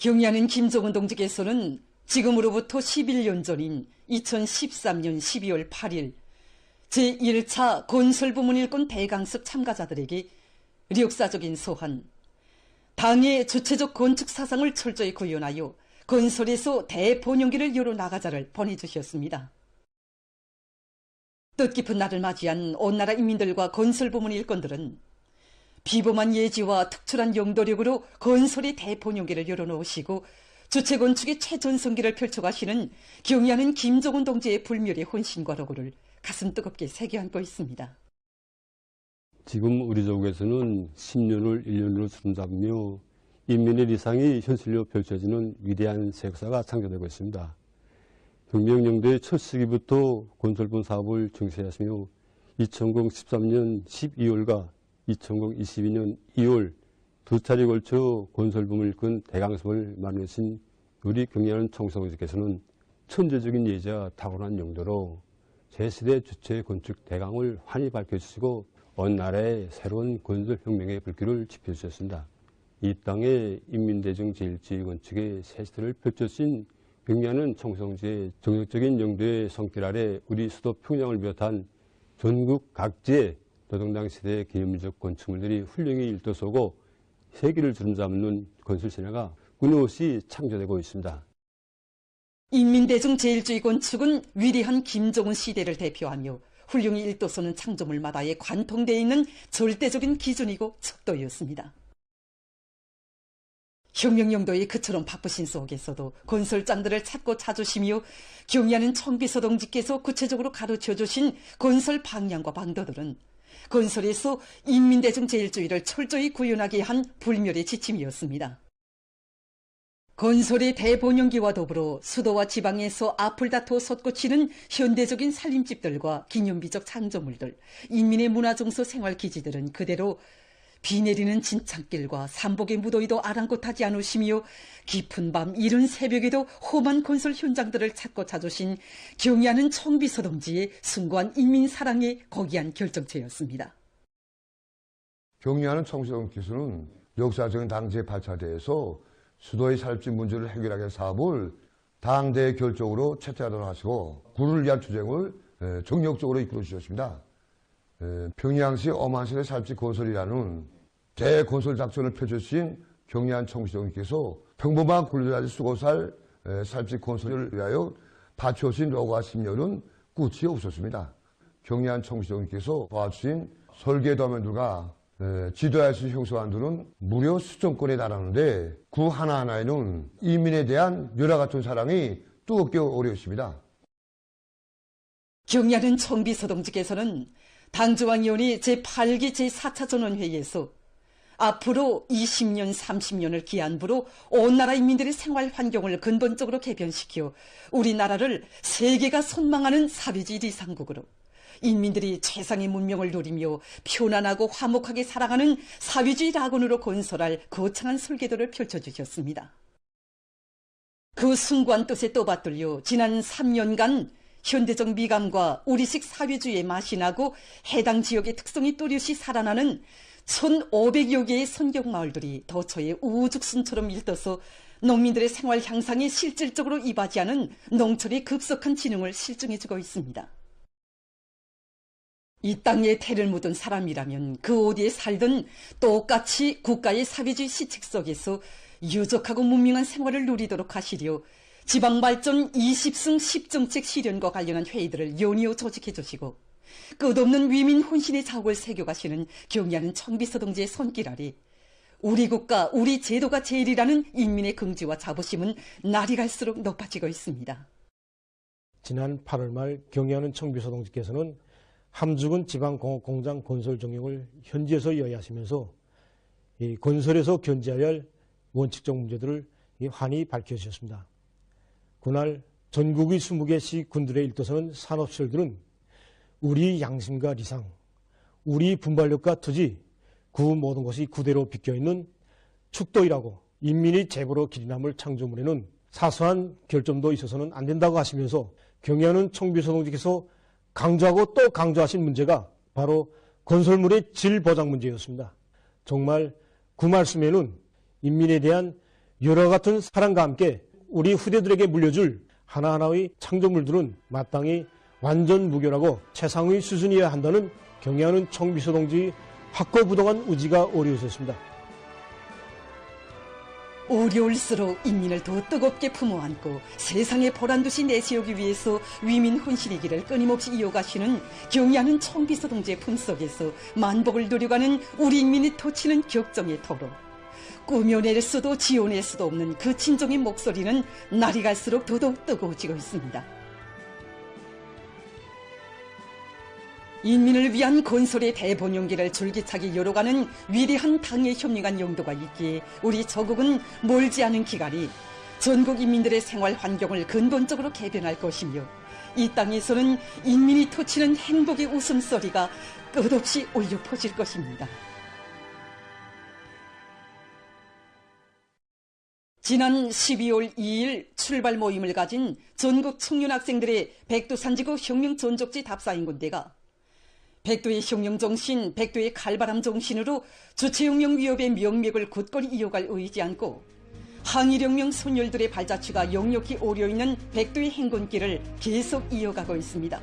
경의하는 김종은 동지께서는 지금으로부터 11년 전인 2013년 12월 8일 제1차 건설부문 일꾼 대강습 참가자들에게 역사적인 소한, 당의 주체적 건축 사상을 철저히 구현하여 건설에서 대본용기를 열어나가자를 보내주셨습니다. 뜻깊은 날을 맞이한 온 나라 인민들과 건설부문 일꾼들은 비범한 예지와 특출한 영도력으로 건설의 대본용기를 열어놓으시고 주체건축의 최전성기를 펼쳐가시는 경의하는 김종은 동지의 불멸의 혼신과 로고를 가슴 뜨겁게 새겨안고 있습니다. 지금 우리 조국에서는 10년을 1년으로 주름잡으며 인민의 리상이 현실로 펼쳐지는 위대한 새 역사가 창조되고 있습니다. 혁명영도의 첫 시기부터 건설본 사업을 증시하시며 2013년 12월과 2022년 2월 두 차례 걸쳐 건설부문을 일꾼 대강습을 마련하신 우리 경의하는 총수께서는 천재적인 예지와 타고난 용도로 제시대 주체 건축 대강을 환히 밝혀주시고 온 나라의 새로운 건설혁명의 불길을 지펴주셨습니다. 이 땅에 인민대중 제1주의 건축의 새 시대를 펼쳐주신 경의하는 총성지의 정력적인 용도의 손길 아래 우리 수도 평양을 비롯한 전국 각지의 노동당 시대의 기념적 건축물들이 훌륭히 일도서고 세기를 주름잡는 건설 신화가 끊임없이 창조되고 있습니다. 인민대중 제1주의 건축은 위대한 김종은 시대를 대표하며 훌륭히 일도서는 창조물마다에 관통되어 있는 절대적인 기준이고 척도였습니다. 혁명영도의 그처럼 바쁘신 속에서도 건설장들을 찾고 찾으시며 경의하는 청비서 동지께서 구체적으로 가르쳐주신 건설 방향과 방도들은 건설에서 인민대중 제1주의를 철저히 구현하게 한 불멸의 지침이었습니다. 건설의 대본용기와 더불어 수도와 지방에서 앞을 다투어 솟구치는 현대적인 살림집들과 기념비적 창조물들, 인민의 문화정서 생활기지들은 그대로 비 내리는 진창길과 삼복의 무더위도 아랑곳하지 않으시며 깊은 밤 이른 새벽에도 험한 건설 현장들을 찾고 찾으신 경의하는 총비서 동지의 숭고한 인민사랑의 고귀한 결정체였습니다. 경의하는 총비서 동지께서는 역사적인 당시의 발차대에서 수도의 살집 문제를 해결하기 위한 사업을 당대의 결정으로 채택하도록 하시고 구를 위한 투쟁을 정력적으로 이끌어 주셨습니다. 평양시 어만시의 살집 건설이라는 대건설 작전을 펼쳐주신 경의한 총비서님께서 평범한 굴려자지 쓰고 살 살집 건설을 위하여 바쳐주신 로고와 심려는 끝이 없었습니다. 경의한 총비서님께서 도와주신 설계도면들과 지도하신 형사관들은 무려 수천건에 달하는데 그 하나하나에는 인민에 대한 열화 같은 사랑이 뜨겁게 어려웠습니다. 경의하는 총비서 동지께서는 당조왕위원회 제8기 제4차 전원회의에서 앞으로 20년, 30년을 기한부로 온 나라 인민들의 생활 환경을 근본적으로 개변시켜 우리나라를 세계가 선망하는 사회주의 리상국으로 인민들이 최상의 문명을 누리며 편안하고 화목하게 살아가는 사회주의 낙원으로 건설할 거창한 설계도를 펼쳐주셨습니다. 그 숭고한 뜻에 떠받들려 지난 3년간 현대적 미감과 우리식 사회주의에 맛이 나고 해당 지역의 특성이 또렷이 살아나는 1,500여 개의 선경마을들이 도처의 우죽순처럼 일떠서 농민들의 생활 향상에 실질적으로 이바지하는 농촌의 급속한 진흥을 실증해주고 있습니다. 이 땅에 태를 묻은 사람이라면 그 어디에 살든 똑같이 국가의 사회주의 시책 속에서 유족하고 문명한 생활을 누리도록 하시려 지방발전 20승 10정책 실현과 관련한 회의들을 연이어 조직해 주시고 끝없는 위민 혼신의 자국을 새겨가시는 경의하는 총비서 동지의 손길 아래 우리 국가, 우리 제도가 제일이라는 인민의 긍지와 자부심은 날이 갈수록 높아지고 있습니다. 지난 8월 말 경의하는 총비서 동지께서는 함주군 지방공업공장 건설 정역을 현지에서 이야기하시면서 이 건설에서 견지해야 할 원칙적 문제들을 환히 밝혀주셨습니다. 그날 전국의 20개시 군들의 일도서는 산업시설들은 우리 양심과 리상, 우리 분발력과 투지, 그 모든 것이 그대로 비껴있는 축도이라고 인민의 재보로 기린함을 창조물에는 사소한 결점도 있어서는 안 된다고 하시면서 경의하는 총비서 동지께서 강조하고 또 강조하신 문제가 바로 건설물의 질 보장 문제였습니다. 정말 그 말씀에는 인민에 대한 여러 같은 사랑과 함께 우리 후대들에게 물려줄 하나하나의 창조물들은 마땅히 완전 무결하고 최상의 수준이어야 한다는 경애하는 청비서 동지의 확고부동한 의지가 어려웠습니다. 어려울수록 인민을 더 뜨겁게 품어안고 세상에 보란듯이 내세우기 위해서 위민 혼신의 길을 끊임없이 이어가시는 경애하는 청비서 동지의 품속에서 만복을 누려가는 우리 인민이 토치는 격정의 토로, 꾸며낼 수도 지어낼 수도 없는 그 진정의 목소리는 날이 갈수록 더더욱 뜨거워지고 있습니다. 인민을 위한 건설의 대본용기를 줄기차게 열어가는 위대한 당의 현명한 용도가 있기에 우리 저국은 멀지 않은 기간이 전국 인민들의 생활 환경을 근본적으로 개변할 것이며, 이 땅에서는 인민이 토치는 행복의 웃음소리가 끝없이 울려 퍼질 것입니다. 지난 12월 2일 출발 모임을 가진 전국 청년 학생들의 백두산지구 혁명전적지 답사인군대가 백두의 혁명정신, 백두의 칼바람 정신으로 주체혁명 위협의 명맥을 굳건히 이어갈 의지 않고 항일혁명 선열들의 발자취가 역력히 오려있는 백두의 행군길을 계속 이어가고 있습니다.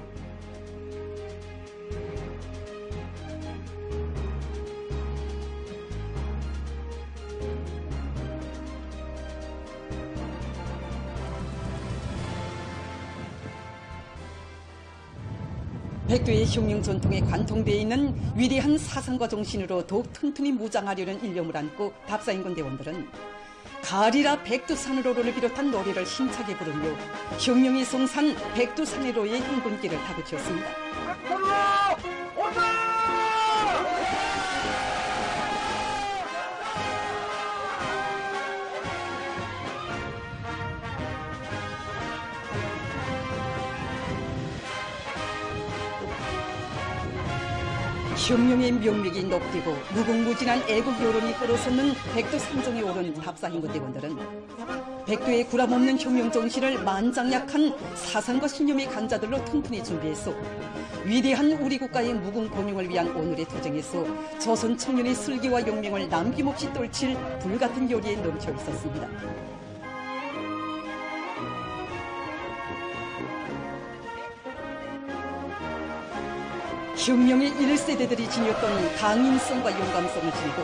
백두의 혁명 전통에 관통되어 있는 위대한 사상과 정신으로 더욱 튼튼히 무장하려는 일념을 안고 답사인군 대원들은 가리라 백두산으로를 비롯한 노래를 힘차게 부르며 혁명의 성산 백두산으로의 행군길을 다그쳤습니다. 혁명의 명맥이 높이고 무궁무진한 애국 여론이 끌어솟는 백두산정에 오른 답사인군대원들은 백두의 구람없는 혁명 정신을 만장약한 사상과 신념의 간자들로 튼튼히 준비했어 위대한 우리 국가의 무궁 번영을 위한 오늘의 투쟁에서 조선 청년의 슬기와 용맹을 남김없이 떨칠 불같은 열의에 넘쳐 있었습니다. 혁명의 1세대들이 지녔던 강인성과 용감성을 지니고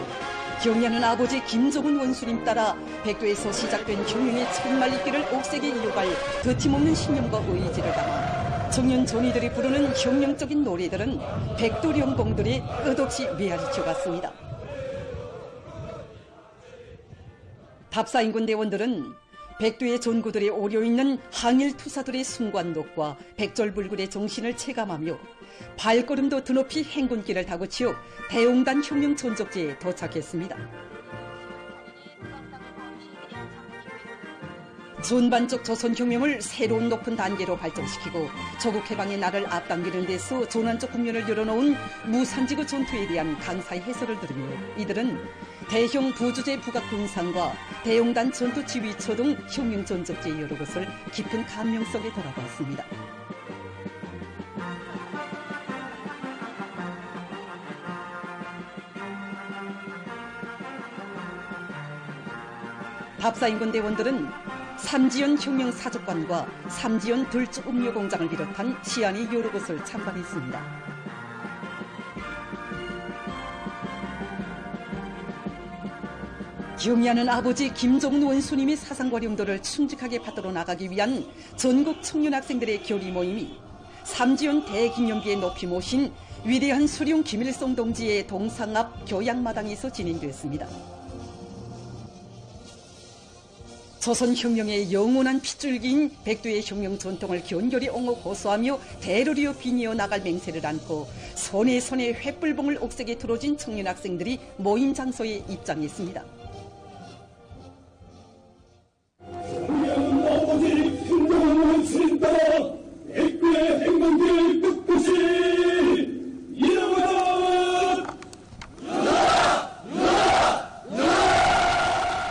경애하는 아버지 김정은 원수님 따라 백두에서 시작된 혁명의 천말리길을 옥색에 이어갈 거침없는 신념과 의지를 담아 청년 전이들이 부르는 혁명적인 노래들은 백두령공들이 끝없이 메아리쳐갔습니다. 답사인군 대원들은 백두의 전구들에 오려있는 항일투사들의 순관독과 백절불굴의 정신을 체감하며 발걸음도 드높이 행군길을 다그치어 대용단 혁명전적지에 도착했습니다. 전반적 조선혁명을 새로운 높은 단계로 발전시키고 조국해방의 날을 앞당기는 데서 전환적 국면을 열어놓은 무산지구 전투에 대한 강사의 해설을 들으며 이들은 대형 부주제 부각 군상과 대용단 전투 지휘처 등 혁명전적지의 여러 곳을 깊은 감명 속에 돌아봤습니다. 답사인군 대원들은 삼지연 혁명사적관과 삼지연 들쭉 음료공장을 비롯한 시안의 여러 곳을 참관했습니다. 경애하는 아버지 김정은 원수님의 사상과 용도를 충직하게 받들어 나가기 위한 전국 청년 학생들의 결의 모임이 삼지연 대기념비에 높이 모신 위대한 수룡 김일성 동지의 동상 앞 교양마당에서 진행됐습니다. 조선혁명의 영원한 핏줄기인 백두의 혁명 전통을 견결히 옹호 고수하며 대를 이어 빙이어 나갈 맹세를 안고 손에 손에 횃불봉을 옥색에 들어진 청년 학생들이 모임 장소에 입장했습니다. 우리는 아버지 김정은 원수님 따라 백두의 행군길 끝끝이 이어가라!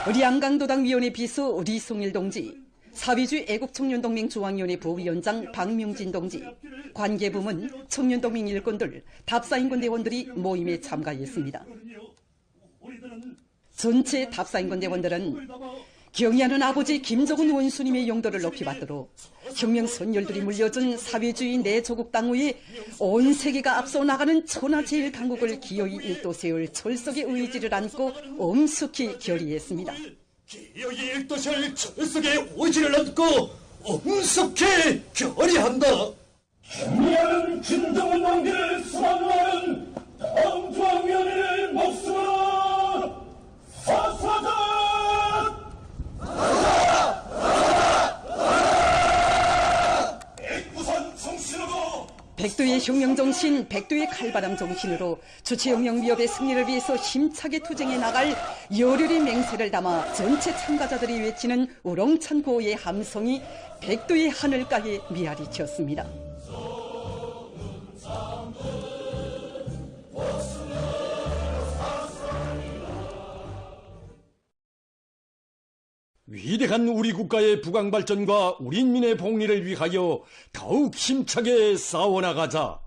의량강도당위원회 비서 리송일 동지, 사위주 애국청년동맹 중앙위원회 부위원장 박명진 동지, 관계부문, 청년동맹 일꾼들, 답사인군 대원들이 모임에 참가했습니다. 전체 답사인군 대원들은 경의하는 아버지 김정은 원수님의 용도를 높이 받들어 혁명 선열들이 물려준 사회주의 내조국 당후에 온 세계가 앞서 나가는 천하제일당국을 기어이 일도 세울 철석의 의지를 안고 엄숙히 결의했습니다. 기어이 일도 세울 철석의 의지를 안고 엄숙히 결의한다. 승리하는 김정은 왕비를 수반하는 당주왕위원회의 목숨으로 사사자 백두의 혁명정신, 백두의 칼바람 정신으로 주체혁명 위협의 승리를 위해서 힘차게 투쟁해 나갈 열혈의 맹세를 담아 전체 참가자들이 외치는 우렁찬 구호의 함성이 백두의 하늘가에 메아리 쳤습니다. 위대한 우리 국가의 부강발전과 우리 인민의 복리를 위하여 더욱 힘차게 싸워나가자.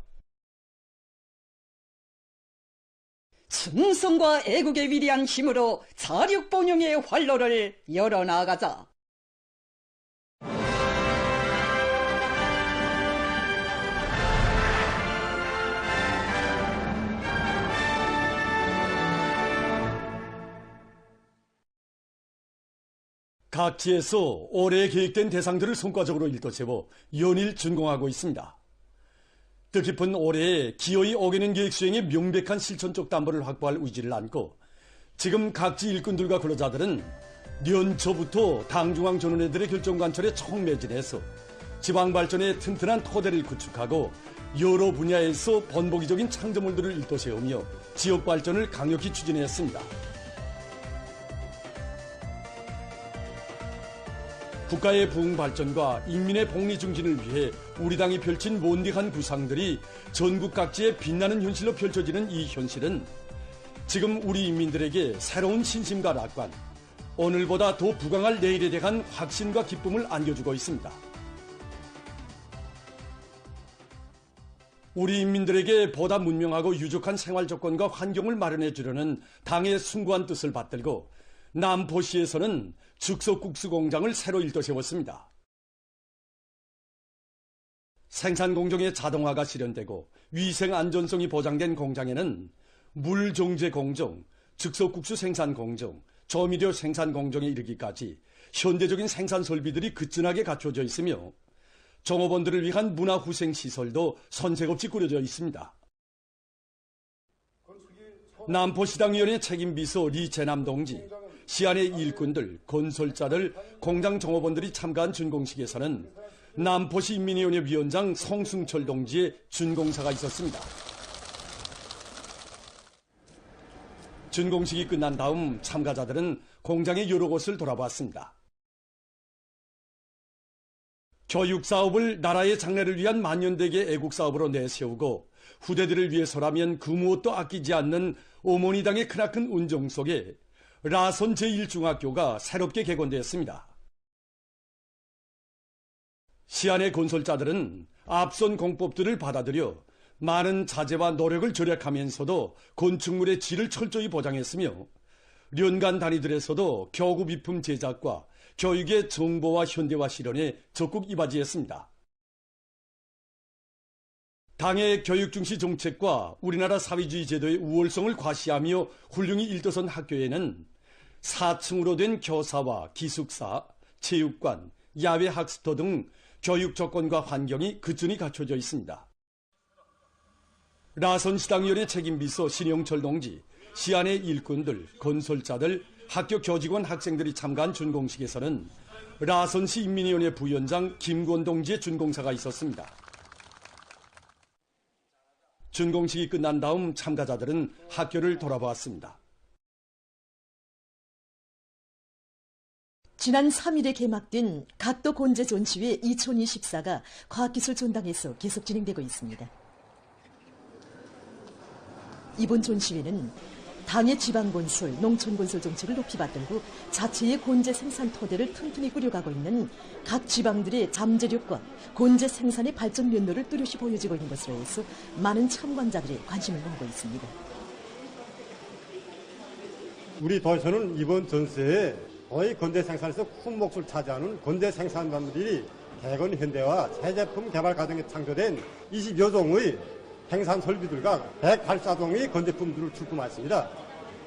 충성과 애국의 위대한 힘으로 자력본영의 활로를 열어나가자. 각지에서 올해 계획된 대상들을 성과적으로 일도세워 연일 준공하고 있습니다. 뜻깊은 올해에 기어이 어기는 계획 수행에 명백한 실천적 담보를 확보할 의지를 안고 지금 각지 일꾼들과 근로자들은 년초부터 당중앙 전원회들의 결정관철에 총매진해서 지방발전의 튼튼한 토대를 구축하고 여러 분야에서 번복이적인 창조물들을 일도세우며 지역발전을 강력히 추진했습니다. 국가의 부흥발전과 인민의 복리 증진을 위해 우리 당이 펼친 원대한 구상들이 전국 각지에 빛나는 현실로 펼쳐지는 이 현실은 지금 우리 인민들에게 새로운 신심과 낙관, 오늘보다 더 부강할 내일에 대한 확신과 기쁨을 안겨주고 있습니다. 우리 인민들에게 보다 문명하고 유족한 생활 조건과 환경을 마련해 주려는 당의 숭고한 뜻을 받들고 남포시에서는 즉석국수 공장을 새로 일도세웠습니다. 생산 공정의 자동화가 실현되고 위생 안전성이 보장된 공장에는 물 정제 공정, 즉석국수 생산 공정, 조미료 생산 공정에 이르기까지 현대적인 생산 설비들이 그튼하게 갖춰져 있으며 종업원들을 위한 문화후생 시설도 손색없이 꾸려져 있습니다. 남포시당위원회 책임비서 리재남 동지, 시안의 일꾼들, 건설자들, 공장 종업원들이 참가한 준공식에서는 남포시 인민위원회 위원장 성승철 동지의 준공사가 있었습니다. 준공식이 끝난 다음 참가자들은 공장의 여러 곳을 돌아봤습니다. 교육사업을 나라의 장래를 위한 만년대계 애국사업으로 내세우고 후대들을 위해서라면 그 무엇도 아끼지 않는 어머니당의 크나큰 운정 속에 라선 제1중학교가 새롭게 개건되었습니다. 시안의 건설자들은 앞선 공법들을 받아들여 많은 자재와 노력을 절약하면서도 건축물의 질을 철저히 보장했으며 연간 단위들에서도 교구 비품 제작과 교육의 정보와 현대화 실현에 적극 이바지했습니다. 당의 교육 중시 정책과 우리나라 사회주의 제도의 우월성을 과시하며 훌륭히 일도선 학교에는 4층으로 된 교사와 기숙사, 체육관, 야외 학습터 등 교육 조건과 환경이 그준히 갖춰져 있습니다. 라선시당위원회 책임비서 신영철 동지, 시안의 일꾼들, 건설자들, 학교 교직원 학생들이 참가한 준공식에서는 라선시 인민위원회 부위원장 김권 동지의 준공사가 있었습니다. 준공식이 끝난 다음 참가자들은 학교를 돌아보았습니다. 지난 3일에 개막된 각도 곤제 전시회 2024가 과학기술 전당에서 계속 진행되고 있습니다. 이번 전시회는 당의 지방건설, 농촌건설 정책을 높이 받들고 자체의 곤제 생산 토대를 튼튼히 꾸려가고 있는 각 지방들의 잠재력과 곤제 생산의 발전 면모를 뚜렷이 보여지고 있는 것으로 해서 많은 참관자들이 관심을 모으고 있습니다. 우리 도에서는 이번 전시회에 거의 건재 생산에서 큰 몫을 차지하는 건재 생산자들이 대건 현대와 새 제품 개발 과정에 창조된 20여 종의 생산 설비들과 108사종의 건제품들을 출품했습니다.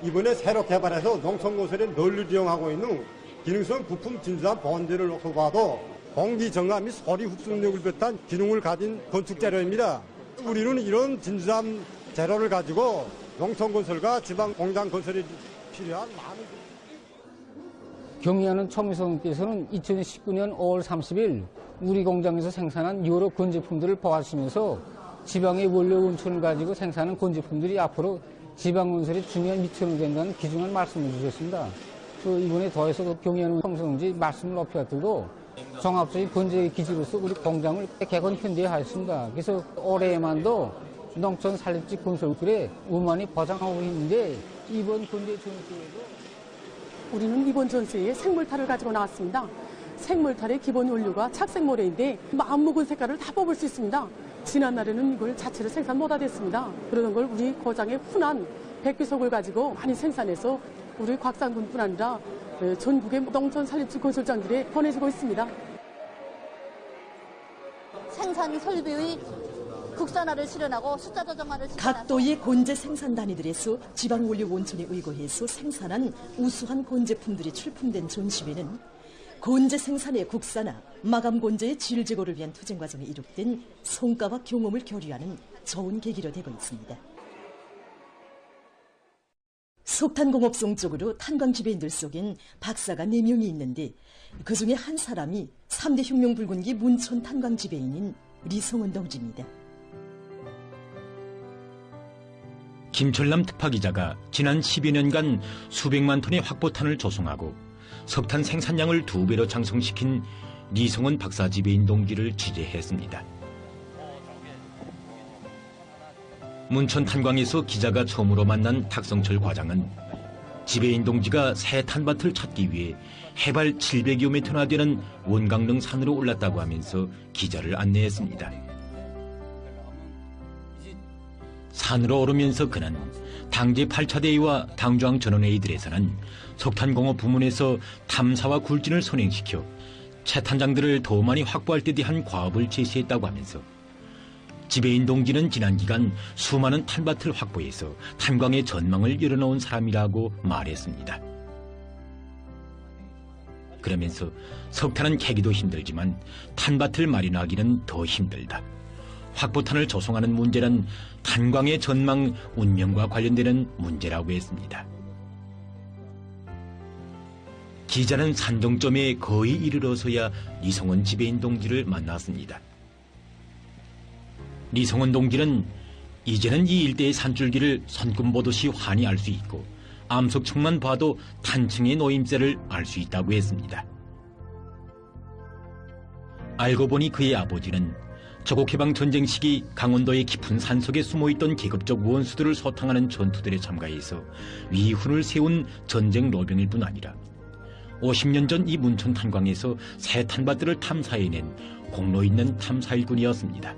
이번에 새로 개발해서 농촌건설에 널리 이용하고 있는 기능성 부품 진주함 본체를 놓고 봐도 공기 정화 및 소리 흡수력을 비롯한 기능을 가진 건축 재료입니다. 우리는 이런 진주함 재료를 가지고 농촌건설과 지방공장 건설에 필요한 많은 경리하는 청미소님께서는 2019년 5월 30일 우리 공장에서 생산한 여러 건제품들을 보아하시면서 지방의 원료 원천을 가지고 생산한 건제품들이 앞으로 지방건설의 중요한 미천이 된다는 귀중한 말씀을 주셨습니다. 또 이번에 더해서 경리하는 청미소동지 말씀을 높여드리고 종합적인 건재 기지로서 우리 공장을 개건 현대화했습니다. 그래서 올해에만도 농촌 산립지 건설들의 우만이 보장하고 있는데 이번 건재 전시회도 우리는 이번 전시회에 생물탈을 가지고 나왔습니다. 생물탈의 기본 원료가 착색모래인데 마음 먹은 색깔을 다 뽑을 수 있습니다. 지난날에는 이걸 자체를 생산 못하겠습니다. 그러는 걸 우리 고장의 훈한 백비속을 가지고 많이 생산해서 우리 곽산군뿐 아니라 전국의 농촌 산립지 건설장들에 보내주고 있습니다. 생산 설비의 국산화를 실현하고 숫자 조정화를 실현하고 각 도의 곤제 생산 단위들에서 지방 원료 원천에 의거해서 생산한 우수한 곤제품들이 출품된 전시회는 곤제 생산의 국산화, 마감 곤제의 질 제고를 위한 투쟁 과정에 이룩된 성과와 경험을 교류하는 좋은 계기로 되고 있습니다. 석탄공업성 쪽으로 탄광 지배인들 속엔 박사가 4명이 있는데 그중에 한 사람이 3대 혁명 붉은기 문촌 탄광 지배인인 리성은 동지입니다. 김철남 특파기자가 지난 10여 년간 수백만 톤의 확보탄을 조성하고 석탄 생산량을 2배로 장성시킨 리성은 박사 지배인 동지를 취재했습니다. 문천 탄광에서 기자가 처음으로 만난 탁성철 과장은 지배인 동지가 새 탄밭을 찾기 위해 해발 700여 미터나 되는 원강릉 산으로 올랐다고 하면서 기자를 안내했습니다. 산으로 오르면서 그는 당제 8차 대회와 당조항 전원회의들에서는 석탄공업 부문에서 탐사와 굴진을 선행시켜 채탄장들을 더 많이 확보할 때 대한 과업을 제시했다고 하면서 지배인 동지는 지난 기간 수많은 탄밭을 확보해서 탄광의 전망을 열어놓은 사람이라고 말했습니다. 그러면서 석탄은 캐기도 힘들지만 탄밭을 마련하기는 더 힘들다. 확보탄을 조성하는 문제는 탄광의 전망, 운명과 관련되는 문제라고 했습니다. 기자는 산정점에 거의 이르러서야 리성원 지배인 동지를 만났습니다. 리성원 동지는 이제는 이 일대의 산줄기를 손금 보듯이 환히 알 수 있고 암석층만 봐도 탄층의 노임새를 알 수 있다고 했습니다. 알고 보니 그의 아버지는 조국해방 전쟁 시기 강원도의 깊은 산속에 숨어있던 계급적 원수들을 소탕하는 전투들에 참가해서 위훈을 세운 전쟁 로병일 뿐 아니라 50년 전 이 문천 탄광에서 새 탄밭들을 탐사해낸 공로 있는 탐사일꾼이었습니다.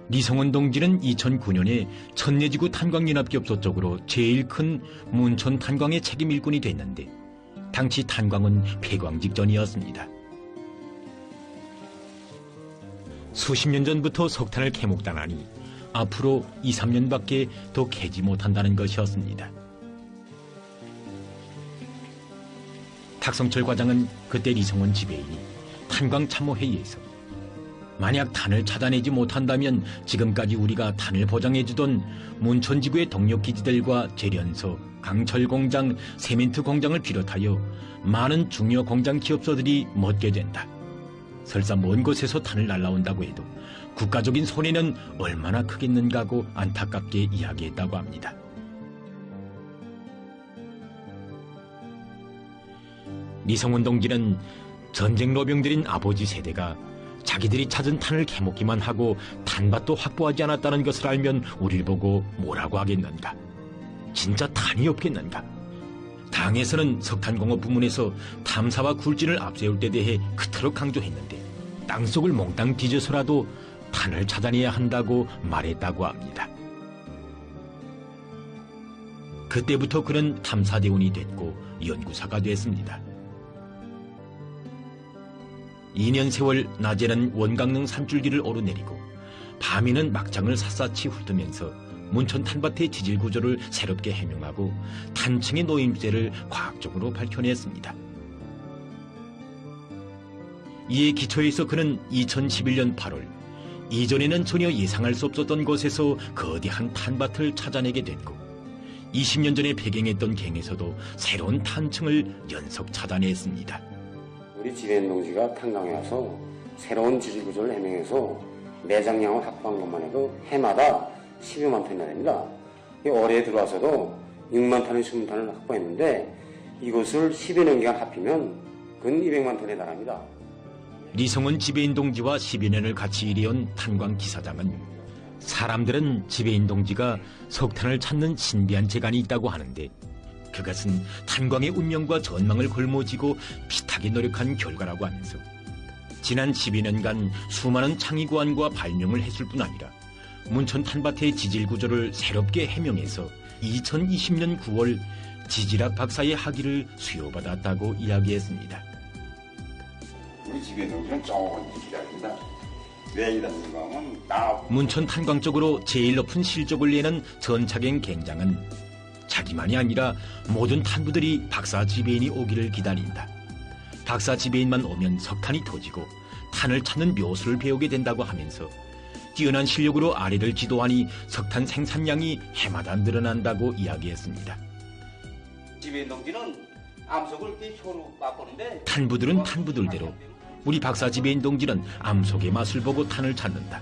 리성원 동지는 2009년에 천내지구 탄광연합기업소 쪽으로 제일 큰 문천 탄광의 책임 일꾼이 됐는데 당시 탄광은 폐광 직전이었습니다. 수십 년 전부터 석탄을 캐목당하니 앞으로 2, 3년밖에 더 캐지 못한다는 것이었습니다. 탁성철 과장은 그때 리성원 지배인이 탄광 참모회의에서 만약 탄을 찾아내지 못한다면 지금까지 우리가 탄을 보장해주던 문천지구의 동력기지들과 재련소, 강철공장, 세멘트 공장을 비롯하여 많은 중요 공장 기업소들이 멎게 된다. 설사 먼 곳에서 탄을 날라온다고 해도 국가적인 손해는 얼마나 크겠는가고 안타깝게 이야기했다고 합니다. 리성원 동지는 전쟁 로병들인 아버지 세대가 자기들이 찾은 탄을 캐먹기만 하고 탄밭도 확보하지 않았다는 것을 알면 우리를 보고 뭐라고 하겠는가? 진짜 탄이 없겠는가? 당에서는 석탄공업 부문에서 탐사와 굴진을 앞세울 때 대해 그토록 강조했는데 땅속을 몽땅 뒤져서라도 탄을 찾아내야 한다고 말했다고 합니다. 그때부터 그는 탐사대원이 됐고 연구사가 됐습니다. 2년 세월 낮에는 원강릉 산줄기를 오르내리고 밤에는 막장을 샅샅이 훑으면서 문천 탄밭의 지질 구조를 새롭게 해명하고 탄층의 노임제를 과학적으로 밝혀냈습니다. 이에 기초해서 그는 2011년 8월 이전에는 전혀 예상할 수 없었던 곳에서 거대한 탄밭을 찾아내게 됐고 20년 전에 배경했던 갱에서도 새로운 탄층을 연속 찾아냈습니다. 우리 지배인 동지가 탄광에 와서 새로운 지질 구조를 해명해서 내장량을 확보한 것만 해도 해마다 12만 톤이나 됩니다. 올해에 들어와서도 6만 톤의 수문탄을 확보했는데 이것을 10여 년간 합히면 근 200만 톤에 달합니다. 리성은 지배인 동지와 10여 년을 같이 일해온 탄광 기사장은 사람들은 지배인 동지가 석탄을 찾는 신비한 재간이 있다고 하는데 그것은 탄광의 운명과 전망을 걸머쥐고 피타게 노력한 결과라고 하면서 지난 12년간 수많은 창의고안과 발명을 했을 뿐 아니라 문천 탄밭의 지질 구조를 새롭게 해명해서 2020년 9월 지질학 박사의 학위를 수여받았다고 이야기했습니다. 우리 지배인 동지는 좋은 지질학입니다. 왜 이러는가 하면 문천 탄광 쪽으로 제일 높은 실적을 내는 전차갱 갱장은 자기만이 아니라 모든 탄부들이 박사 지배인이 오기를 기다린다. 박사 지배인만 오면 석탄이 터지고 탄을 찾는 묘수를 배우게 된다고 하면서 뛰어난 실력으로 아래를 지도하니 석탄 생산량이 해마다 늘어난다고 이야기했습니다. 지배인 동지는 암석을 이렇게 혀로 맛보는데 탄부들은 탄부들대로 우리 박사 지배인 동지는 암석의 맛을 보고 탄을 찾는다.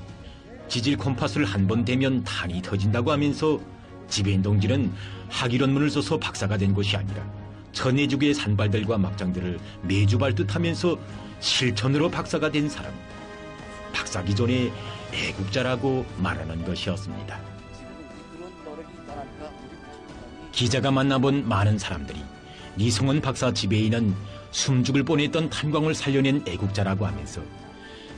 지질 콤파스를 한 번 대면 탄이 터진다고 하면서 지배인 동지는 학위論문을 써서 박사가 된 것이 아니라 전해주기의 산발들과 막장들을 매주 발듯하면서 실천으로 박사가 된 사람. 박사기 전에 애국자라고 말하는 것이었습니다. 기자가 만나본 많은 사람들이 리성은 박사 지배인은 숨죽을 뻔했던 탄광을 살려낸 애국자라고 하면서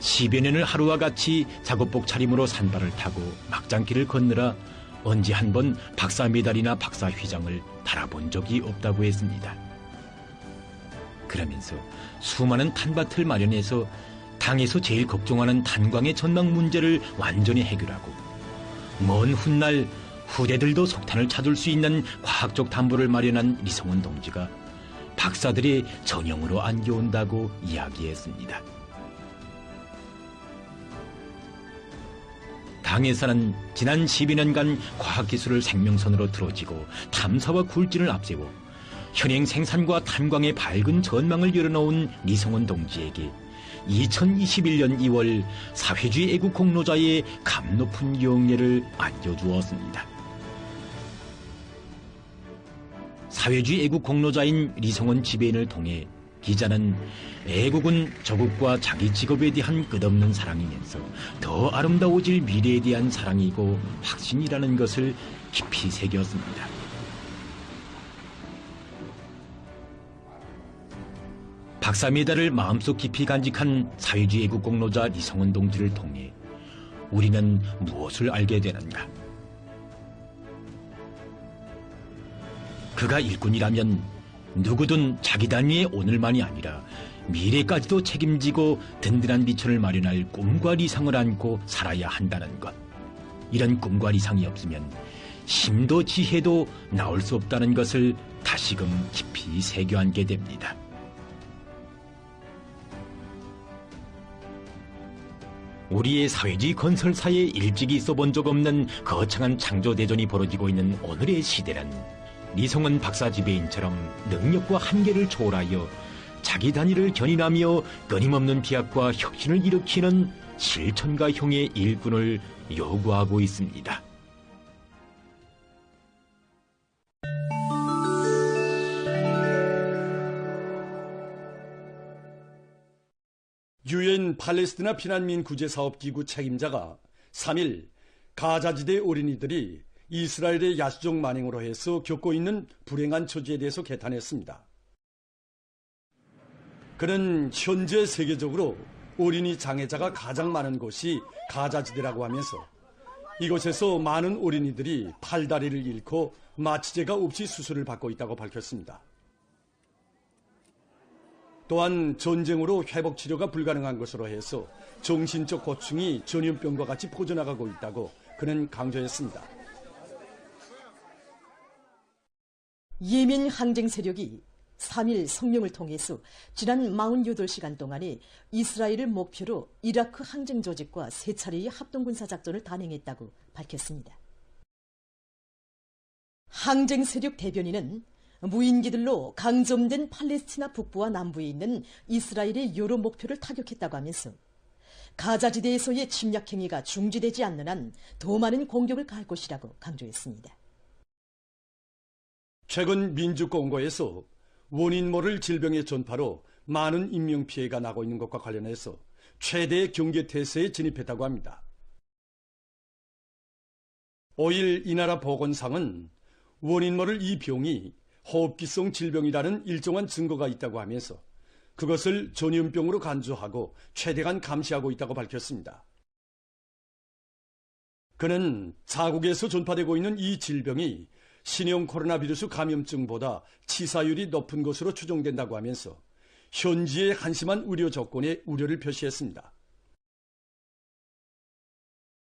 10여 년을 하루와 같이 작업복 차림으로 산발을 타고 막장길을 건너라 언제 한 번 박사 메달이나 박사 휘장을 달아본 적이 없다고 했습니다. 그러면서 수많은 탄밭을 마련해서 당에서 제일 걱정하는 탄광의 전망 문제를 완전히 해결하고 먼 훗날 후대들도 석탄을 찾을 수 있는 과학적 담보를 마련한 리성은 동지가 박사들의 전형으로 안겨온다고 이야기했습니다. 당에서는 지난 12년간 과학기술을 생명선으로 들어지고 탐사와 굴진을 앞세워 현행 생산과 탄광의 밝은 전망을 열어놓은 리성은 동지에게 2021년 2월 사회주의 애국 공로자의 감 높은 영예를 안겨주었습니다. 사회주의 애국 공로자인 리성은 지배인을 통해 기자는 애국은 조국과 자기 직업에 대한 끝없는 사랑이면서 더 아름다워질 미래에 대한 사랑이고 확신이라는 것을 깊이 새겼습니다. 박사 메달을 마음속 깊이 간직한 사회주의 애국 공로자 리성은 동지를 통해 우리는 무엇을 알게 되는가? 그가 일꾼이라면 누구든 자기 단위의 오늘만이 아니라 미래까지도 책임지고 든든한 미천을 마련할 꿈과理想을 안고 살아야 한다는 것. 이런 꿈과理想이 없으면 힘도 지혜도 나올 수 없다는 것을 다시금 깊이 새겨안게 됩니다. 우리의 사회주의 건설사에 일찍이 있어본 적 없는 거창한 창조대전이 벌어지고 있는 오늘의 시대는 리성은 박사 지배인처럼 능력과 한계를 초월하여 자기 단위를 견인하며 끊임없는 비약과 혁신을 일으키는 실천가형의 일꾼을 요구하고 있습니다. 유엔 팔레스티나 피난민 구제사업기구 책임자가 3일 가자지대 어린이들이 이스라엘의 야수적 만행으로 해서 겪고 있는 불행한 처지에 대해서 개탄했습니다. 그는 현재 세계적으로 어린이 장애자가 가장 많은 곳이 가자지대라고 하면서 이곳에서 많은 어린이들이 팔다리를 잃고 마취제가 없이 수술을 받고 있다고 밝혔습니다. 또한 전쟁으로 회복 치료가 불가능한 것으로 해서 정신적 고충이 전염병과 같이 퍼져나가고 있다고 그는 강조했습니다. 예멘 항쟁 세력이 3일 성명을 통해서 지난 48시간 동안에 이스라엘을 목표로 이라크 항쟁 조직과 3차례의 합동군사 작전을 단행했다고 밝혔습니다. 항쟁 세력 대변인은 무인기들로 강점된 팔레스티나 북부와 남부에 있는 이스라엘의 여러 목표를 타격했다고 하면서 가자지대에서의 침략 행위가 중지되지 않는 한 더 많은 공격을 가할 것이라고 강조했습니다. 최근 민주공고에서 원인 모를 질병의 전파로 많은 인명피해가 나고 있는 것과 관련해서 최대의 경계태세에 진입했다고 합니다. 5일 이 나라 보건상은 원인 모를 이 병이 호흡기성 질병이라는 일정한 증거가 있다고 하면서 그것을 전염병으로 간주하고 최대한 감시하고 있다고 밝혔습니다. 그는 자국에서 전파되고 있는 이 질병이 신형 코로나 바이러스 감염증보다 치사율이 높은 것으로 추정된다고 하면서 현지의 한심한 의료 조건에 우려를 표시했습니다.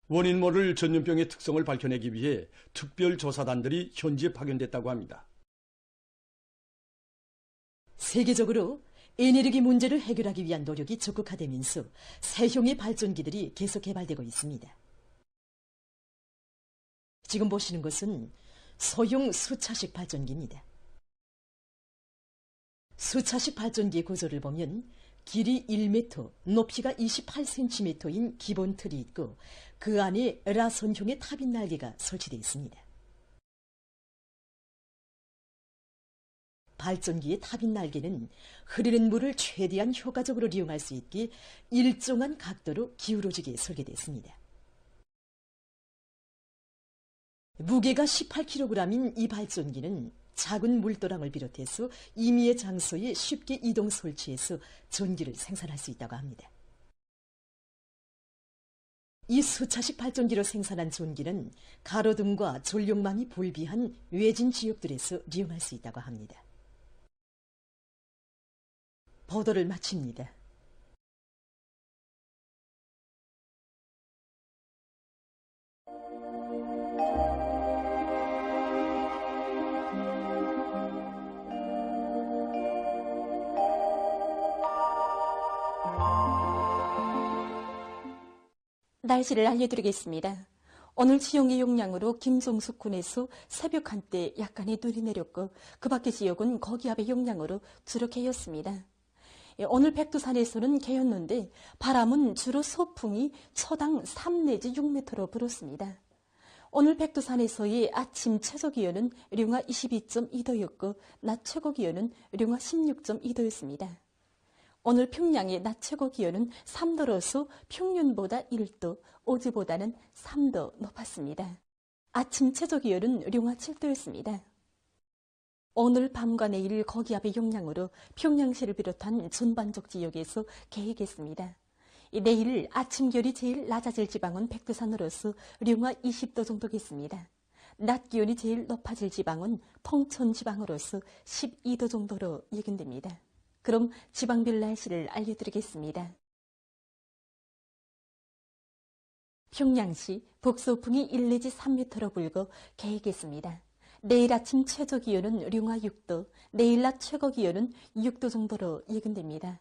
원인 모를 전염병의 특성을 밝혀내기 위해 특별조사단들이 현지에 파견됐다고 합니다. 세계적으로 에너지 문제를 해결하기 위한 노력이 적극화되면서 새형의 발전기들이 계속 개발되고 있습니다. 지금 보시는 것은 소형 수차식 발전기입니다. 수차식 발전기의 구조를 보면 길이 1m, 높이가 28cm인 기본 틀이 있고 그 안에 라선형의 타빈 날개가 설치되어 있습니다. 발전기의 타빈 날개는 흐르는 물을 최대한 효과적으로 이용할 수 있게 일정한 각도로 기울어지게 설계됐습니다. 무게가 18kg인 이 발전기는 작은 물도랑을 비롯해서 임의의 장소에 쉽게 이동 설치해서 전기를 생산할 수 있다고 합니다. 이 수차식 발전기로 생산한 전기는 가로등과 전력망이 불비한 외진 지역들에서 이용할 수 있다고 합니다. 보도를 마칩니다. 날씨를 알려드리겠습니다. 오늘 지형의 영향으로 김종숙 군에서 새벽 한때 약간의 눈이 내렸고 그 밖의 지역은 거기압의 영향으로 주로 개였습니다. 오늘 백두산에서는 개였는데 바람은 주로 소풍이 초당 3 내지 6m로 불었습니다. 오늘 백두산에서의 아침 최저기온은 령화 22.2도였고 낮 최고기온은 령화 16.2도였습니다. 오늘 평양의 낮 최고기온은 3도로서 평년보다 1도, 어제보다는 3도 높았습니다. 아침 최저기온은 령화 7도였습니다. 오늘 밤과 내일 거기압의 영향으로 평양시를 비롯한 전반적 지역에서 개이겠습니다. 내일 아침 기온이 제일 낮아질 지방은 백두산으로서 령화 20도 정도겠습니다. 낮 기온이 제일 높아질 지방은 통천 지방으로서 12도 정도로 예견됩니다. 그럼 지방별 날씨를 알려드리겠습니다. 평양시 북소풍이 1 내지 3m로 불고 개이겠습니다. 내일 아침 최저기온은 령화 6도, 내일 낮 최고기온은 6도 정도로 예견됩니다.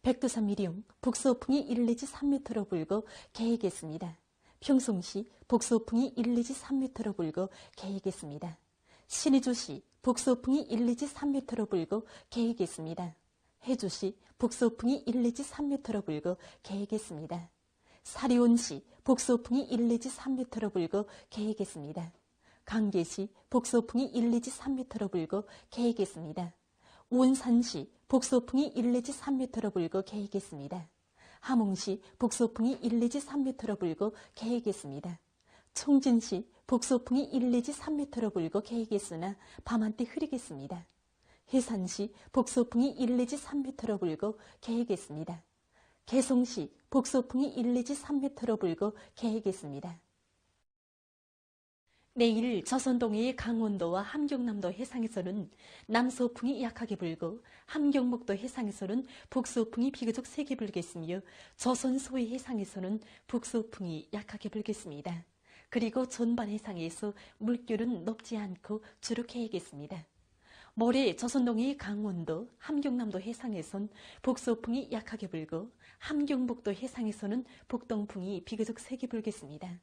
백두산 미령 북소풍이 1 내지 3m로 불고 개이겠습니다. 평송시 북소풍이 1 내지 3m로 불고 개이겠습니다. 신의주시 북소풍이 1 내지 3m로 불고 개이겠습니다. 해주시 북소풍이 1 내지 3m로 불고 개이겠습니다. 사리온시 북소풍이 1 내지 3m로 불고 개이겠습니다. 강계시 북소풍이 1 내지 3m로 불고 개이겠습니다. 원산시 북소풍이 1 내지 3m로 불고 개이겠습니다. 함흥시 북소풍이 1 내지 3m로 불고 개이겠습니다. 청진시 북소풍이 1 내지 3m로 불고 개이겠으나 밤한때 흐리겠습니다. 해산시 북소풍이 1 내지 3m로 불고 개이겠습니다. 개성시 북소풍이 1 내지 3m로 불고 개이겠습니다. 내일 저선동해의 강원도와 함경남도 해상에서는 남서풍이 약하게 불고 함경북도 해상에서는 북서풍이 비교적 세게 불겠으며 저선 소해 해상에서는 북서풍이 약하게 불겠습니다. 그리고 전반 해상에서 물결은 높지 않고 주로 개겠습니다. 모레 저선동해의 강원도, 함경남도 해상에선 북서풍이 약하게 불고 함경북도 해상에서는 북동풍이 비교적 세게 불겠습니다.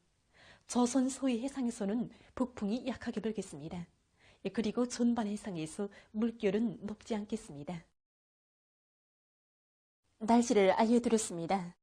저선 소해 해상에서는 북풍이 약하게 불겠습니다. 그리고 전반 해상에서 물결은 높지 않겠습니다. 날씨를 알려드렸습니다.